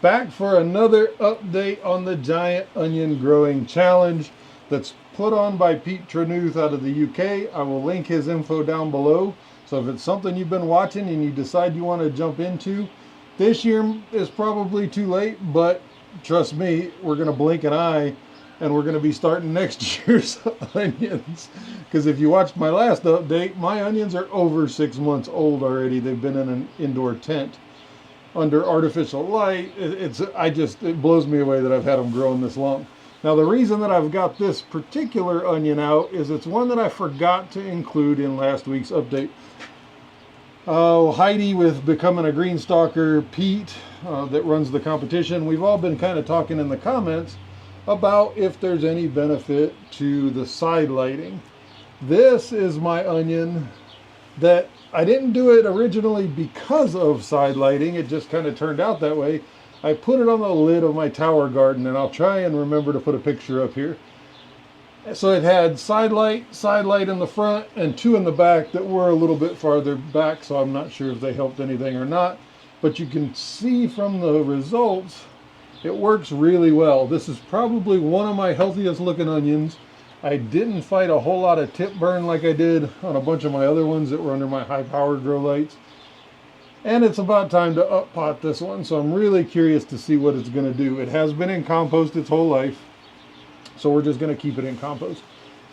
Back for another update on the giant onion growing challenge that's put on by Pete Trenuth out of the UK. I will link his info down below. So if it's something you've been watching and you decide you want to jump into, this year is probably too late, but trust me, we're going to blink an eye and we're going to be starting next year's onions. Because if you watched my last update, my onions are over 6 months old already. They've been in an indoor tent under artificial light. It blows me away that I've had them growing this long. Now the reason that I've got this particular onion out is it's one that I forgot to include in last week's update. Heidi with Becoming a Green Stalker, Pete that runs the competition, we've all been kind of talking in the comments about if there's any benefit to the side lighting. This is my onion that I didn't do it originally because of side lighting. It just kind of turned out that way. I put it on the lid of my tower garden, and I'll try and remember to put a picture up here. So it had side light in the front, and two in the back that were a little bit farther back, so I'm not sure if they helped anything or not. But you can see from the results, it works really well. This is probably one of my healthiest looking onions. I didn't fight a whole lot of tip burn like I did on a bunch of my other ones that were under my high powered grow lights. And it's about time to up pot this one, so I'm really curious to see what it's going to do. It has been in compost its whole life, so we're just going to keep it in compost.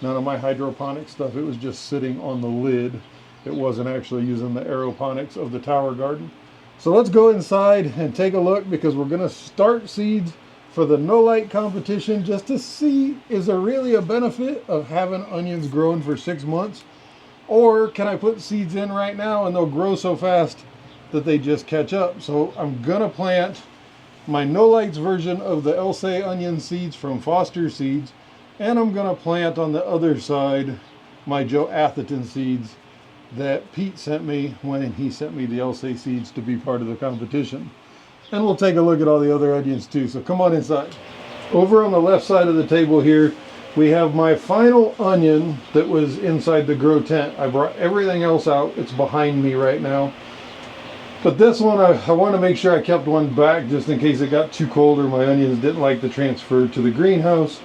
None of my hydroponic stuff, it was just sitting on the lid. It wasn't actually using the aeroponics of the tower garden. So let's go inside and take a look, because we're going to start seeds for the no light competition just to see, is there really a benefit of having onions growing for 6 months? Or can I put seeds in right now and they'll grow so fast that they just catch up? So I'm gonna plant my no lights version of the Elsay onion seeds from Foster Seeds, and I'm gonna plant on the other side my Joe Atherton seeds that Pete sent me when he sent me the Elsay seeds to be part of the competition. And we'll take a look at all the other onions too, so come on inside. Over on the left side of the table here, we have my final onion that was inside the grow tent. I brought everything else out. It's behind me right now. But this one, I want to make sure I kept one back just in case it got too cold or my onions didn't like the transfer to the greenhouse.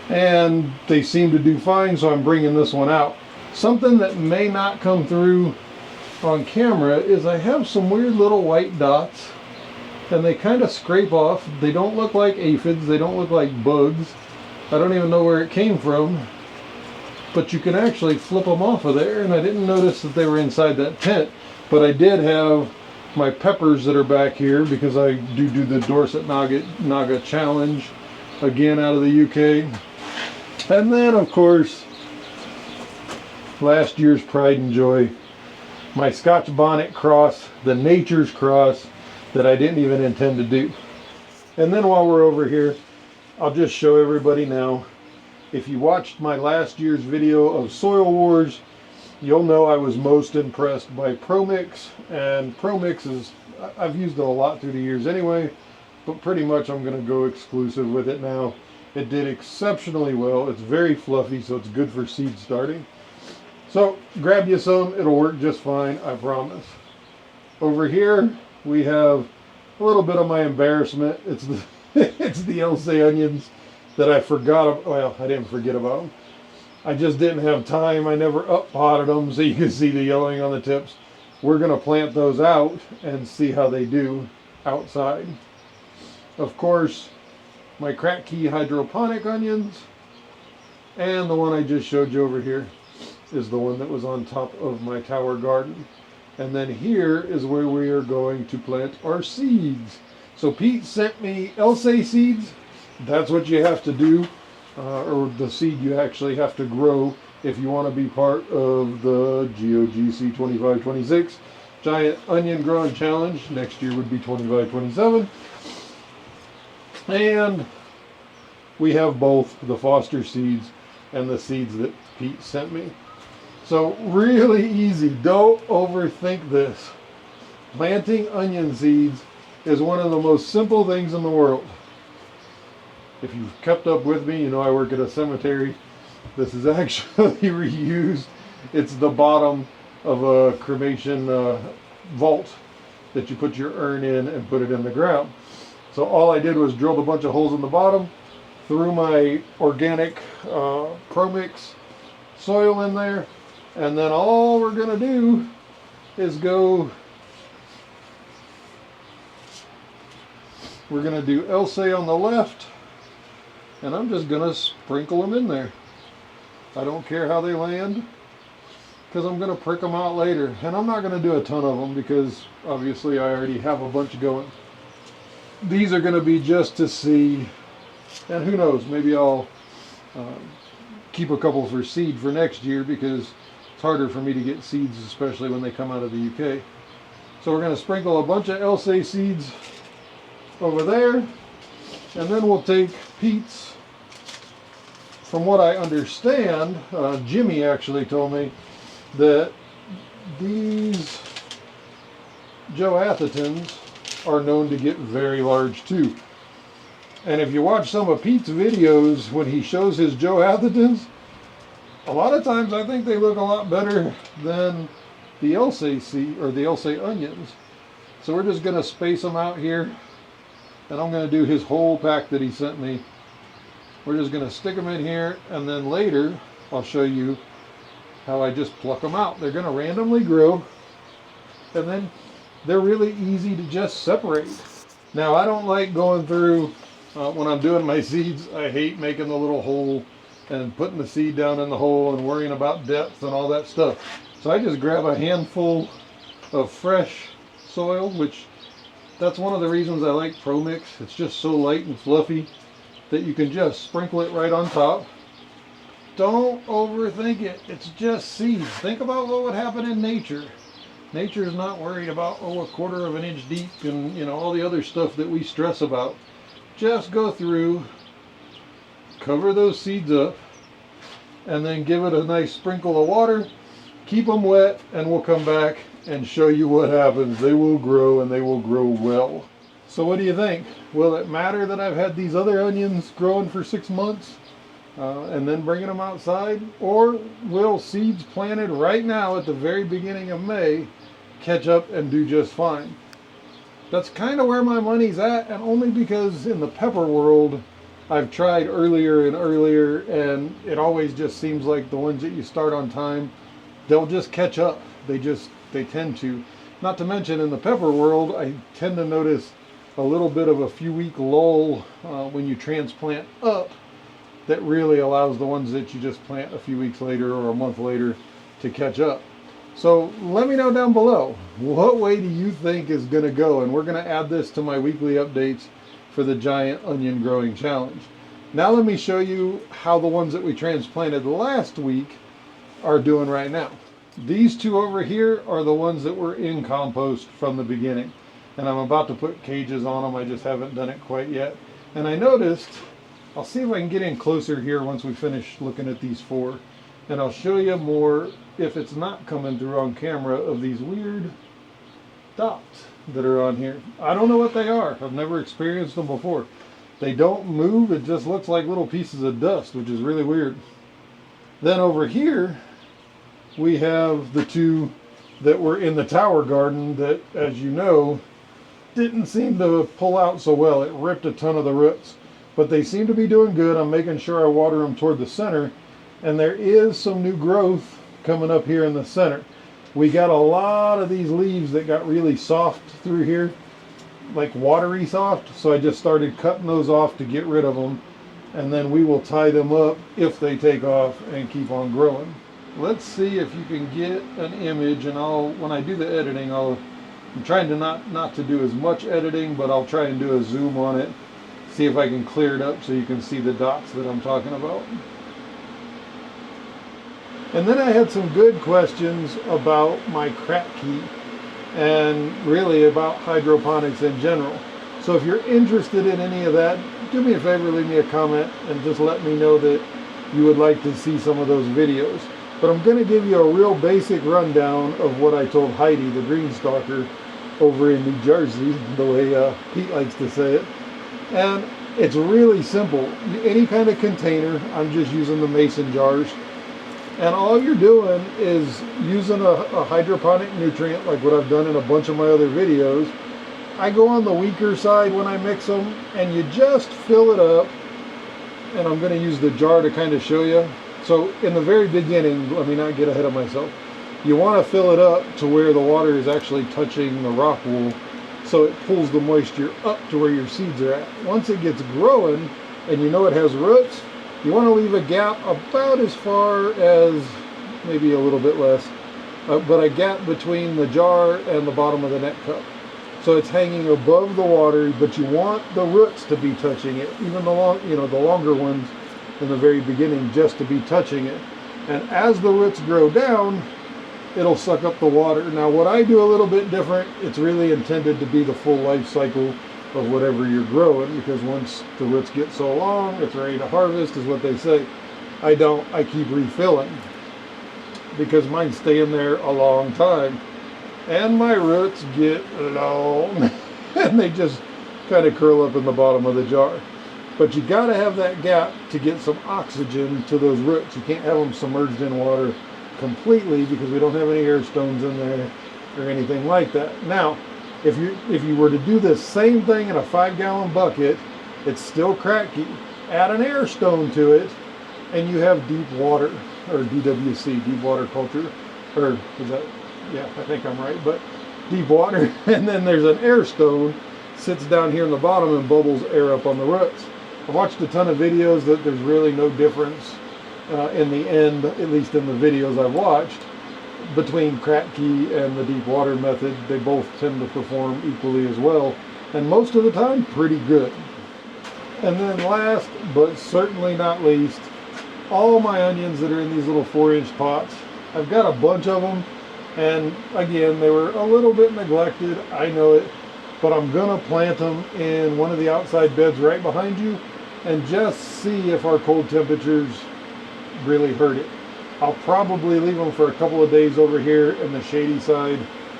And they seem to do fine, so I'm bringing this one out. Something that may not come through on camera is I have some weird little white dots, and they kind of scrape off. They don't look like aphids, they don't look like bugs. I don't even know where it came from, but you can actually flip them off of there, and I didn't notice that they were inside that tent. But I did have my peppers that are back here because I do the Dorset Naga challenge, again out of the UK. And then of course, last year's pride and joy, my Scotch bonnet cross, the Nature's cross, that I didn't even intend to do. And then while we're over here, I'll just show everybody now. If you watched my last year's video of Soil Wars, you'll know I was most impressed by ProMix. And ProMix is, I've used it a lot through the years anyway, but pretty much I'm going to go exclusive with it now. It did exceptionally well. It's very fluffy, so it's good for seed starting. So grab you some, it'll work just fine, I promise. Over here, we have a little bit of my embarrassment. It's the it's the Elsay onions that I forgot. Well, I didn't forget about them. I just didn't have time. I never up potted them, so you can see the yellowing on the tips. We're going to plant those out and see how they do outside. Of course, my Crack Key hydroponic onions, and the one I just showed you over here is the one that was on top of my tower garden. And then here is where we are going to plant our seeds. So Pete sent me Elsay seeds. That's what you have to do, or the seed you actually have to grow if you want to be part of the GOGC 2526 Giant Onion Growing Challenge. Next year would be 2527. And we have both the Foster seeds and the seeds that Pete sent me. So really easy. Don't overthink this. Planting onion seeds is one of the most simple things in the world. If you've kept up with me, you know I work at a cemetery. This is actually reused. It's the bottom of a cremation vault that you put your urn in and put it in the ground. So all I did was drilled a bunch of holes in the bottom, threw my organic Pro Mix soil in there, and then all we're gonna do is we're gonna do Elsay on the left, and I'm just gonna sprinkle them in there. I don't care how they land, because I'm gonna prick them out later, and I'm not gonna do a ton of them because obviously I already have a bunch going. These are gonna be just to see, and who knows, maybe I'll keep a couple for seed for next year, because it's harder for me to get seeds, especially when they come out of the UK. So we're going to sprinkle a bunch of Elsay seeds over there, and then we'll take peats. From what I understand, Jimmy actually told me that these Joathitans are known to get very large too. And if you watch some of Pete's videos when he shows his Joathitans, a lot of times I think they look a lot better than the Elsay seed or the Elsay onions. So we're just going to space them out here, and I'm going to do his whole pack that he sent me. We're just going to stick them in here, and then later I'll show you how I just pluck them out. They're going to randomly grow, and then they're really easy to just separate. Now I don't like going through when I'm doing my seeds. I hate making the little hole and putting the seed down in the hole and worrying about depth and all that stuff. So I just grab a handful of fresh soil, which that's one of the reasons I like Pro Mix. It's just so light and fluffy that you can just sprinkle it right on top. Don't overthink it. It's just seeds. Think about what would happen in nature. Nature is not worried about, oh, a quarter of an inch deep and, you know, all the other stuff that we stress about. Just go through, cover those seeds up, and then give it a nice sprinkle of water. Keep them wet, and we'll come back and show you what happens. They will grow, and they will grow well. So what do you think? Will it matter that I've had these other onions growing for 6 months and then bringing them outside? Or will seeds planted right now at the very beginning of May catch up and do just fine? That's kind of where my money's at, and only because in the pepper world I've tried earlier and earlier, and it always just seems like the ones that you start on time, they'll just catch up. They tend to. Not to mention in the pepper world, I tend to notice a little bit of a few week lull when you transplant up that really allows the ones that you just plant a few weeks later or a month later to catch up. So let me know down below, what way do you think is going to go? And we're going to add this to my weekly updates for the giant onion growing challenge. Now let me show you how the ones that we transplanted last week are doing right now. These two over here are the ones that were in compost from the beginning, and I'm about to put cages on them. I just haven't done it quite yet. And I noticed, I'll see if I can get in closer here once we finish looking at these four, and I'll show you more, if it's not coming through on camera, of these weird dots that are on here. I don't know what they are. I've never experienced them before. They don't move. It just looks like little pieces of dust, which is really weird. Then over here we have the two that were in the tower garden that, as you know, didn't seem to pull out so well. It ripped a ton of the roots, but they seem to be doing good. I'm making sure I water them toward the center, and there is some new growth coming up here in the center. We got a lot of these leaves that got really soft through here, like watery soft, so I just started cutting those off to get rid of them, and then we will tie them up if they take off and keep on growing. Let's see if you can get an image, and when I do the editing, I'm trying to not to do as much editing, but I'll try and do a zoom on it, see if I can clear it up so you can see the dots that I'm talking about. And then I had some good questions about my crack key and really about hydroponics in general. So if you're interested in any of that, do me a favor, leave me a comment and just let me know that you would like to see some of those videos. But I'm going to give you a real basic rundown of what I told Heidi, the green stalker over in New Jersey, the way Pete likes to say it. And it's really simple. Any kind of container, I'm just using the mason jars. And all you're doing is using a hydroponic nutrient like what I've done in a bunch of my other videos, I go on the weaker side when I mix them, and you just fill it up. And I'm going to use the jar to kind of show you. So in the very beginning, let me not get ahead of myself. You want to fill it up to where the water is actually touching the rock wool, so it pulls the moisture up to where your seeds are at. Once it gets growing and you know it has roots, you want to leave a gap about as far as, maybe a little bit less, but a gap between the jar and the bottom of the net cup. So it's hanging above the water, but you want the roots to be touching it, even the longer ones in the very beginning, just to be touching it. And as the roots grow down, it'll suck up the water. Now what I do a little bit different, it's really intended to be the full life cycle of whatever you're growing, because once the roots get so long, it's ready to harvest, is what they say. I don't, I keep refilling, because mine stay in there a long time. And my roots get long, and they just kind of curl up in the bottom of the jar. But you got to have that gap to get some oxygen to those roots. You can't have them submerged in water completely, because we don't have any air stones in there or anything like that. Now, if you were to do this same thing in a 5-gallon bucket, it's still cracky. Add an air stone to it, and you have deep water, or DWC, deep water culture, or is that? Yeah, I think I'm right, but deep water. And then there's an air stone, sits down here in the bottom and bubbles air up on the roots. I've watched a ton of videos that there's really no difference in the end, at least in the videos I've watched, between cracky and the deep water method. They both tend to perform equally as well, and most of the time pretty good. And then last but certainly not least, all my onions that are in these little 4-inch pots. I've got a bunch of them. And again, they were a little bit neglected, I know it, but I'm gonna plant them in one of the outside beds right behind you and just see if our cold temperatures really hurt it. I'll probably leave them for a couple of days over here in the shady side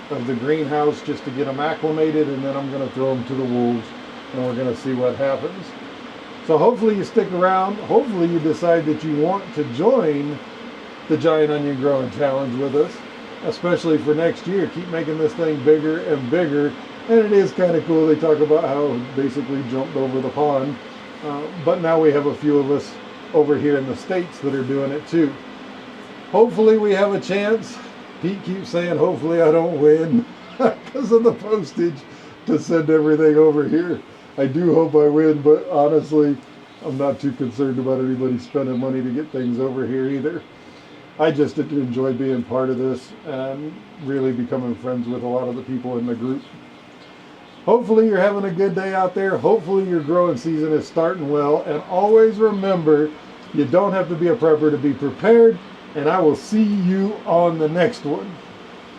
of the greenhouse just to get them acclimated, and then I'm gonna throw them to the wolves and we're gonna see what happens. So hopefully you stick around. Hopefully you decide that you want to join the Giant Onion Growing Challenge with us, especially for next year. Keep making this thing bigger and bigger. And it is kind of cool. They talk about how it basically jumped over the pond. But now we have a few of us over here in the States that are doing it too. Hopefully we have a chance. Pete keeps saying, hopefully I don't win because of the postage to send everything over here. I do hope I win, but honestly, I'm not too concerned about anybody spending money to get things over here either. I just enjoy being part of this and really becoming friends with a lot of the people in the group. Hopefully you're having a good day out there. Hopefully your growing season is starting well. And always remember, you don't have to be a prepper to be prepared. And I will see you on the next one.